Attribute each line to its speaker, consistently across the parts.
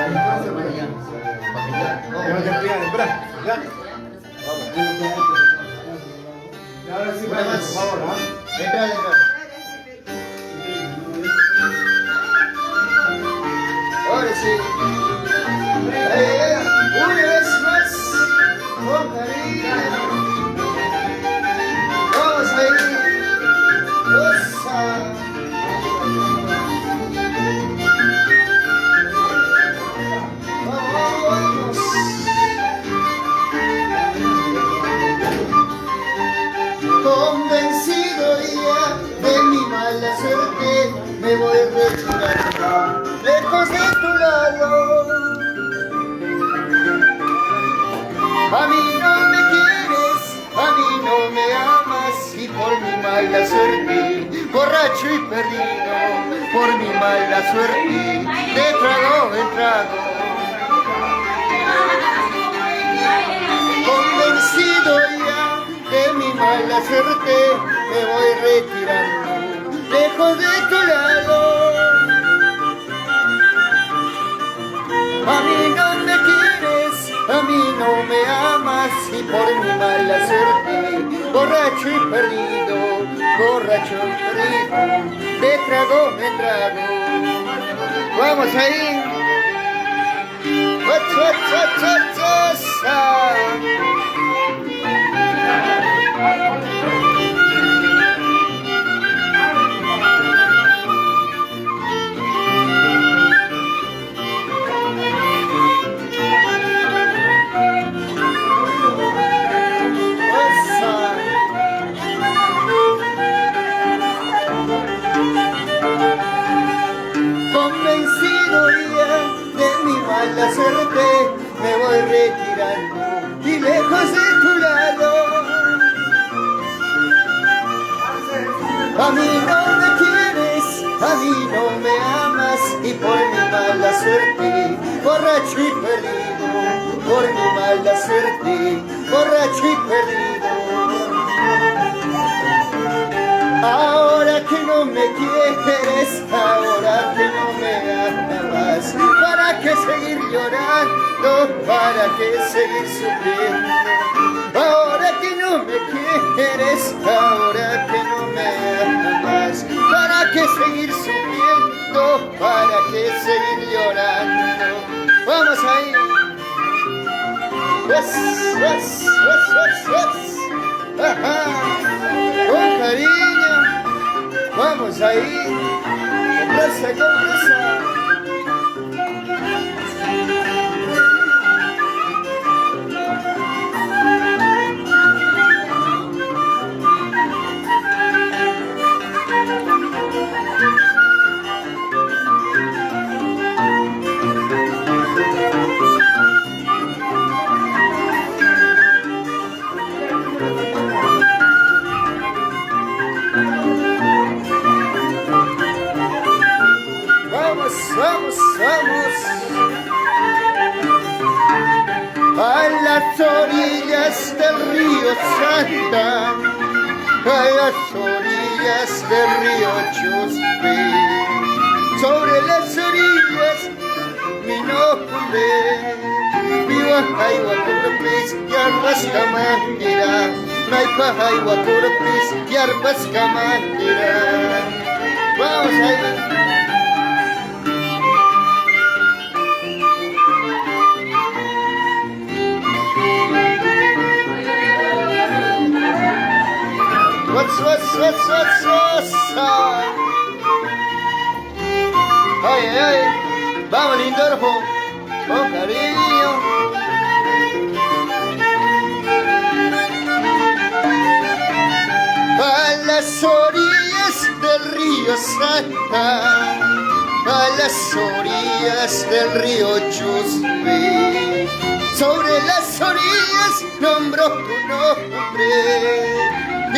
Speaker 1: Entonces, para allá.
Speaker 2: Vamos a ampliar, espera, ya. Y ahora sí,
Speaker 1: Una más.
Speaker 2: por favor, ¿ah?
Speaker 1: Entra, entra. Ahora sí. Una vez más. Con cariño. Vamos ahí. Osa. Vamos. Convencido ya de mi mala suerte, me voy retirando lejos de tu lado. A mí no me quieres, a mí no me amas, y por mi mala suerte, borracho y perdido, por mi mala suerte, de trago en trago. Convencido ya de mi mala suerte, me voy retirando lejos de tu lado. A mí no me quieres, a mí no me amas, y por mi mala suerte, borracho y perdido, de trago en trago. Vamos ahí. Convencido ya de mi mala suerte, me voy retirando y lejos de tu lado. A mí no me quieres, a mí no me amas, y por mi mala suerte, borracho y perdido, por mi mala suerte, borracho y perdido. Ahora que no me quieres, ahora que no me amas, ¿para qué seguir llorando? ¿Para qué seguir sufriendo? Ahora que no me quieres, ahora que no me amas, ¿para qué seguir sufriendo? ¿Para qué seguir llorando? Vamos ahí. Ajá. Con cariño. Vamos ahí. Con presa. Vamos a las orillas del río Santa, a las orillas del río Chuspe, sobre las orillas mi nombre, viva Jaihuacuropis, Yarbas Camandira, Naipa Jaihuacuropis, Yarbas Camandira. Vamos ahí. Ay, ay, ay, vamos Lindorfo, con cariño. A las orillas del río Santa, a las orillas del río Chuspe, sobre las orillas nombro tu nombre.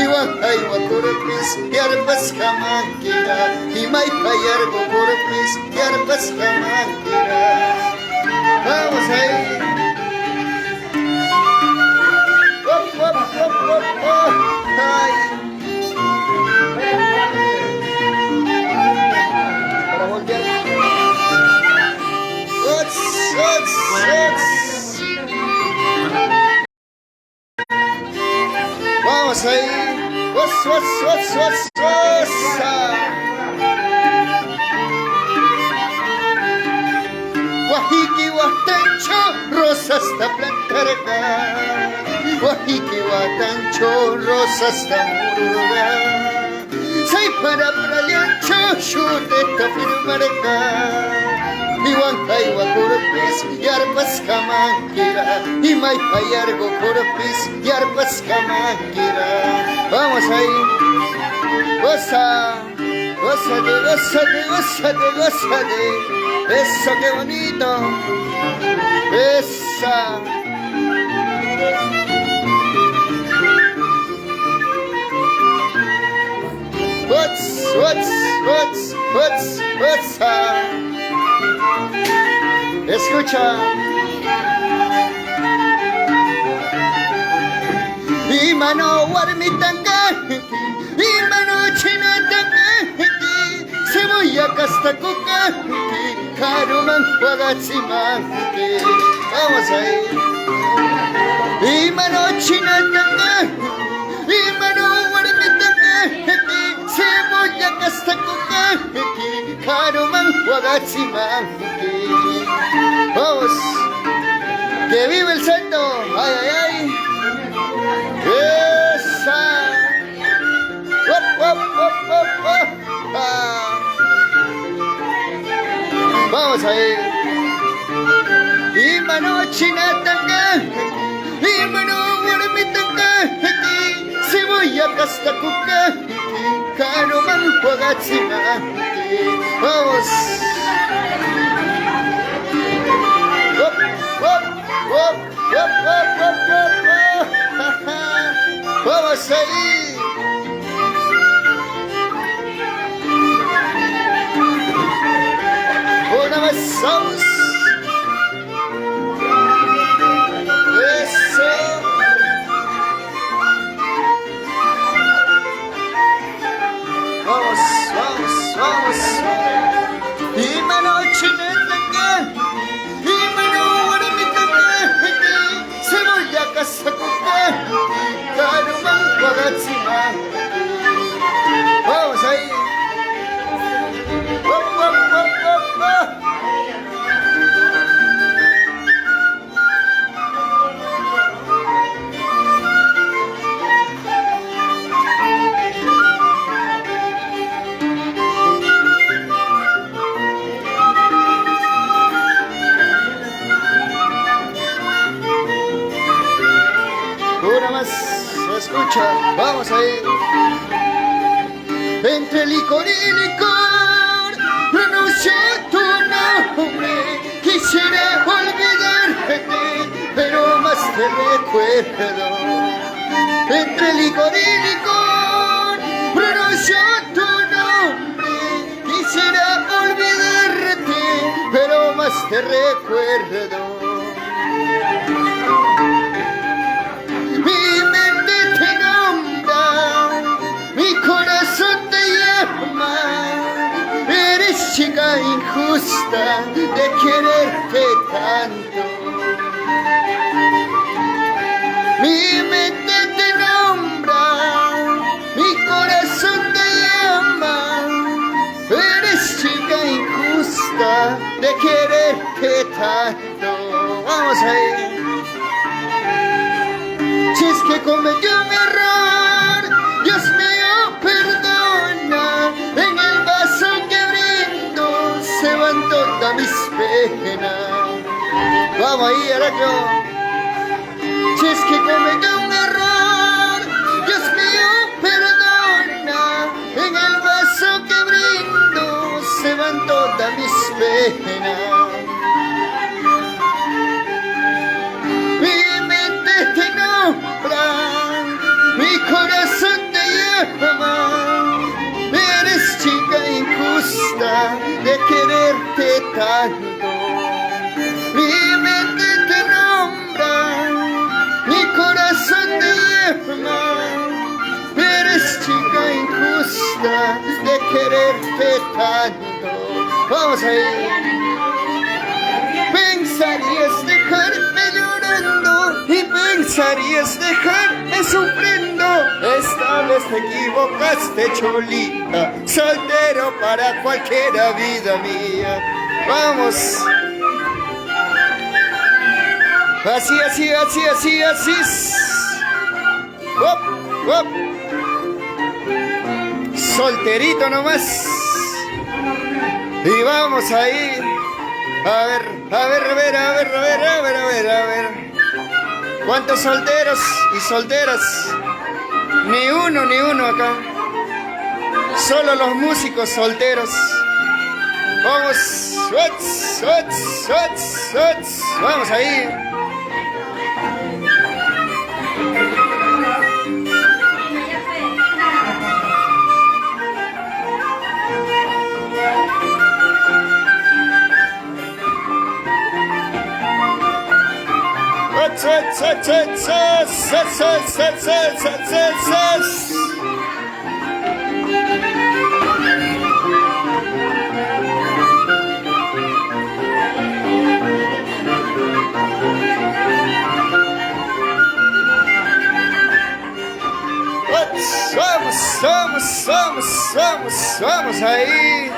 Speaker 1: Jaihuacuropis, Yarbas Camandira, y Maipa Yarbocuropis, Yarbas Camandira. Vamos ahí. Ay. Para voltear. Vamos ahí. Guajiki guatancho, rosas ta plantarga. Guajiki guatancho, rosas ta murga. Say para prayancho, chute ta firmarga. Iwankai wa corpis, yarpas kamakira. Imay payargo corpis, yarpas kamakira. Vamos ahí. Goza, gózate. Eso, qué bonito. Esa. What's Escucha. Imano warmitanga, imano chinatanga, cebolla castacuca, caruman guagachimanque. Vamos ahí. Imano chinatanga, imano warmitanga, cebolla castacuca, caruman guagachimanque. Vamos, que vive el santo, ay, ay, ay, esa, ah. Vamos ahí, y mano chinatanga, y mano guarmitanga, cebolla castacuca, caroman guagachima, vamos. Vamos ahí. Una más, vamos. Eso. Vamos. Y mano chineta, y mano guarmitanga, cebolla casacuca, caruman guagachima. Vamos ahí. Una más, escucha, vamos ahí. Entre licor y licor, pronuncio tu nombre. Quisiera olvidarte, pero más te recuerdo. Entre licor y licor, pronuncio tu nombre. Quisiera olvidarte, pero más te recuerdo. Mi mente te nombra, mi corazón te llama. Eres chica injusta de quererte tanto. Mi mente te nombra, mi corazón te llama. Eres chica injusta de quererte tanto. Vamos ahí. Si es que cometí un error, Dios mío, perdona. En el vaso que brindo se van todas mis penas. Vamos ahí, Heraclio. Si es que cometí un error, Dios mío, perdona. En el vaso que brindo se van todas mis penas. Mi corazón te llama. Eres chica injusta de quererte tanto. Mi mente te nombra, mi corazón te llama. Eres chica injusta de quererte tanto. Vamos ahí. Pensa pensarías dejarme sufriendo? Esta vez te equivocaste, cholita. Soltero para cualquiera, vida mía. Vamos. Así, así, así, así, así. Hop, hop. Solterito nomás. Y vamos ahí. A ver, a ver, a ver, a ver, a ver, a ver, a ver, a ver. ¿Cuántos solteros y solteras? Ni uno acá. Solo los músicos solteros. Vamos, suets, suets, suets, suets. Vamos ahí. Vamos ahí.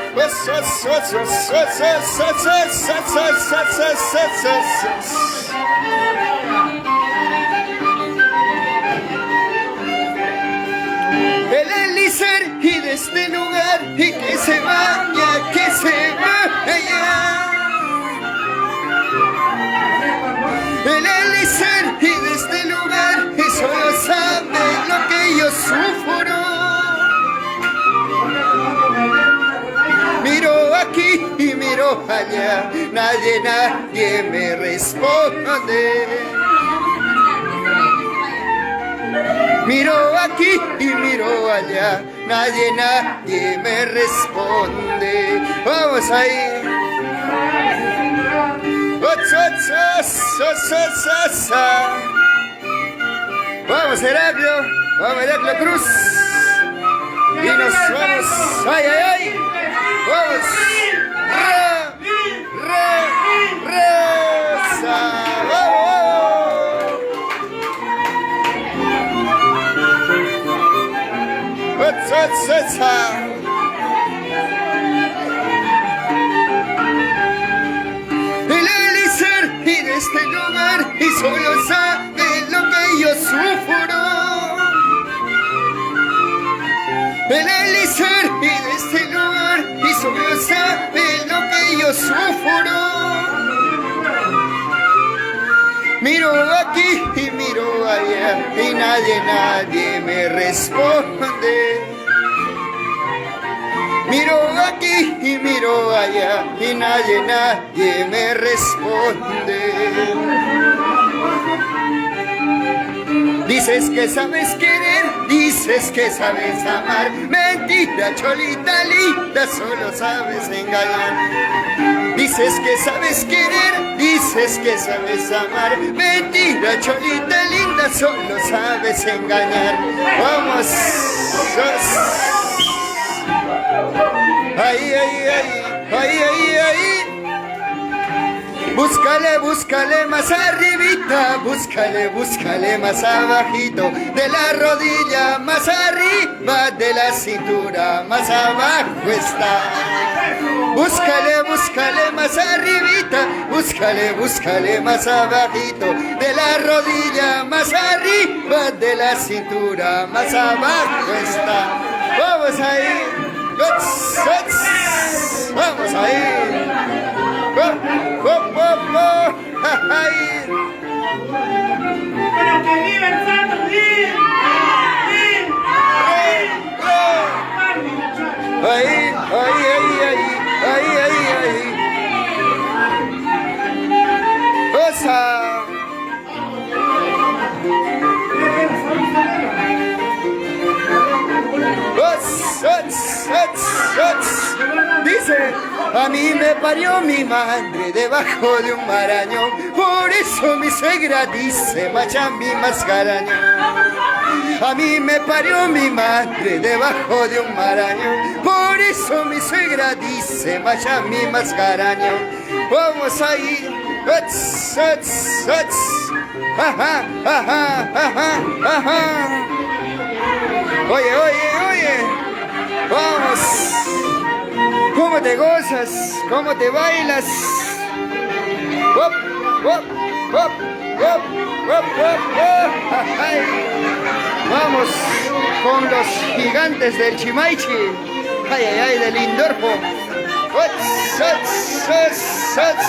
Speaker 1: El Elíser y de este lugar y que se vaya, que se vaya. El Elíser y de este lugar y solo sabe lo que yo sufro. Miro aquí y miro allá, nadie me responde. Miro aquí y miro allá, nadie me responde. Vamos ahí. Vamos Heraclio Cruz. Y nos vamos. Ay, ay, ay. Vamos. Reza. El Elíser y de este lugar y solo sabe lo que yo sufro. El Elíser y de este lugar y solo sabe lo que yo sufro. Miro aquí y miro allá y nadie me responde. Miro aquí y miro allá y nadie me responde. Dices que sabes querer, dices que sabes amar. Mentira, cholita linda, solo sabes engañar. Dices que sabes querer, dices que sabes amar. Mentira, cholita linda, solo sabes engañar. Vamos. Ay, ay, ay, ay, ay, ay. Búscale más arribita, búscale más abajito, de la rodilla más arriba, de la cintura más abajo está. Búscale más arribita, búscale más abajito, de la rodilla más arriba, de la cintura más abajo está. Vamos ahí. Vamos ahí.
Speaker 3: Pero que viva el Santo
Speaker 1: Ahí. Osa. Dice, a mí me parió mi madre debajo de un marañón, por eso mi suegra dice Machambi Mascaraño. A mí me parió mi madre debajo de un marañón, por eso mi suegra dice Machambi Mascaraño. Vamos ahí. ¡Uts! ¡Uts! ¡Uts! ¡Ajá! ¡Ajá! ¡Ajá! ¡Ajá! Oye, oye, oye. Vamos. ¿Cómo te gozas? ¿Cómo te bailas? ¡Hop! ¡Hop! ¡Hop! ¡Hop! ¡Hop! ¡Hop! ¡Hop! ¡Ay! Vamos con los gigantes del Chimaichi. ¡Ay, ay, ay! Del Lindorfo. ¡Uts! ¡Uts! ¡Uts! ¡Uts!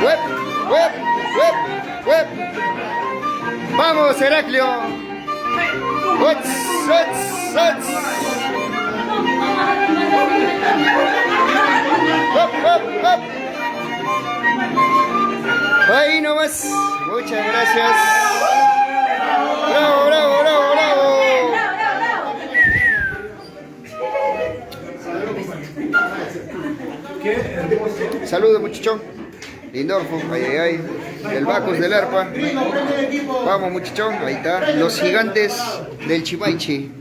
Speaker 1: ¡Huep! ¡Huep! ¡Huep! ¡Huep! ¡Vamos, Heraclio! ¡Uts! ¡Uts! ¡Uts! ¡Hop! ¡Hop! ¡Hop! Ahí nomás. Muchas gracias. ¡Bravo, bravo, bravo, bravo! Saludos, muchachón. Lindorfo, ay, ay, ay. El Bacus del arpa. Vamos, muchachón. Ahí está. Los gigantes del Chimaichi.